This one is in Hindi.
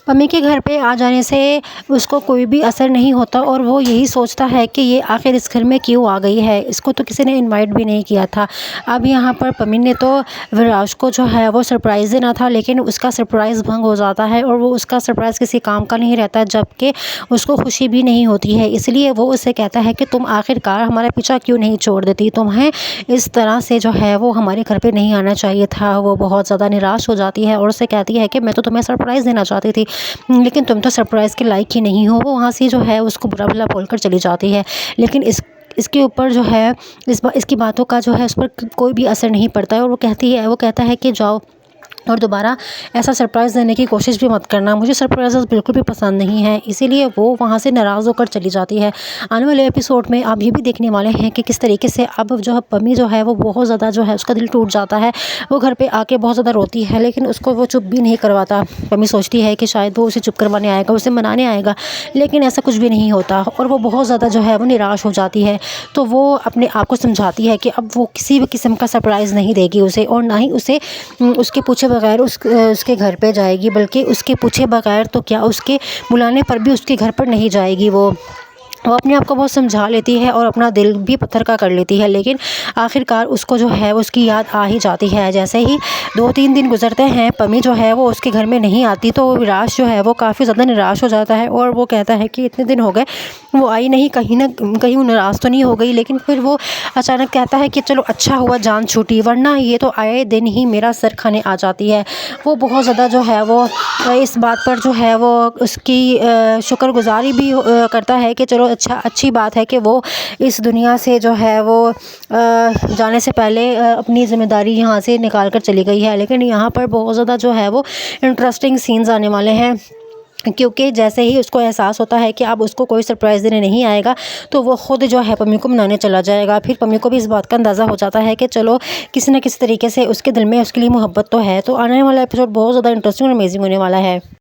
पम्मी के घर पे आ जाने से उसको कोई भी असर नहीं होता और वो यही सोचता है कि ये आखिर इस घर में क्यों आ गई है, इसको तो किसी ने इनवाइट भी नहीं किया था। अब यहाँ पर पम्मी ने तो विराज को जो है वो सरप्राइज़ देना था, लेकिन उसका सरप्राइज़ भंग हो जाता है और वो उसका सरप्राइज़ किसी काम का नहीं रहता, जबकि उसको खुशी भी नहीं होती है। इसलिए वो उससे कहता है कि तुम आखिरकार हमारा पीछा क्यों नहीं छोड़ देती, तुम्हें इस तरह से जो है वो हमारे घर पे नहीं आना चाहिए था। वो बहुत ज़्यादा निराश हो जाती है और उससे कहती है कि मैं तो तुम्हें सरप्राइज़ देना चाहती थी, लेकिन तुम तो सरप्राइज़ के लायक ही नहीं हो। वो वहाँ से जो है उसको बुरा भला बोलकर चली जाती है, लेकिन इसके ऊपर जो है इसकी बातों का जो है उस पर कोई भी असर नहीं पड़ता है और वो कहता है कि जाओ और दोबारा ऐसा सरप्राइज़ देने की कोशिश भी मत करना, मुझे सरप्राइज़ बिल्कुल भी पसंद नहीं है। इसीलिए वो वहाँ से नाराज़ होकर चली जाती है। आने वाले एपिसोड में आप ये भी देखने वाले हैं कि किस तरीके से अब जो है पम्मी जो है वो बहुत ज़्यादा जो है उसका दिल टूट जाता है। वो घर पे आके बहुत ज़्यादा रोती है, लेकिन उसको वो चुप भी नहीं करवाता। पम्मी सोचती है कि शायद वो उसे चुप करवाने आएगा, उसे मनाने आएगा, लेकिन ऐसा कुछ भी नहीं होता और वो बहुत ज़्यादा जो है वो निराश हो जाती है। तो वो अपने आप को समझाती है कि अब वो किसी भी किस्म का सरप्राइज़ नहीं देगी उसे, और ना ही उसे उसके पूछे बगैर उसके घर पे जाएगी, बल्कि उसके पूछे बगैर तो क्या, उसके बुलाने पर भी उसके घर पर नहीं जाएगी। वो अपने आप को बहुत समझा लेती है और अपना दिल भी पत्थर का कर लेती है, लेकिन आखिरकार उसको जो है उसकी याद आ ही जाती है। जैसे ही 2-3 दिन गुजरते हैं, पम्मी जो है वो उसके घर में नहीं आती, तो विराज जो है वो काफ़ी ज़्यादा निराश हो जाता है और वो कहता है कि इतने दिन हो गए वो आई नहीं, कहीं ना कहीं वो नाराज़ तो नहीं हो गई। लेकिन फिर वो अचानक कहता है कि चलो अच्छा हुआ जान छूटी, वरना ये तो आए दिन ही मेरा सर खाने आ जाती है। वो बहुत ज़्यादा जो है वो इस बात पर जो है वो उसकी शुक्रगुजारी भी करता है कि चलो अच्छी बात है कि वो इस दुनिया से जो है वो जाने से पहले अपनी ज़िम्मेदारी यहाँ से निकाल कर चली गई है। लेकिन यहाँ पर बहुत ज़्यादा जो है वो इंटरेस्टिंग सीन्स आने वाले हैं, क्योंकि जैसे ही उसको एहसास होता है कि अब उसको कोई सरप्राइज़ देने नहीं आएगा, तो वो ख़ुद जो है पम्मी को मनाने चला जाएगा। फिर पम्मी को भी इस बात का अंदाज़ा हो जाता है कि चलो किसी न किसी तरीके से उसके दिल में उसके लिए मोहब्बत तो है। तो आने वाला एपिसोड बहुत ज़्यादा इंटरेस्टिंग और अमेजिंग होने वाला है।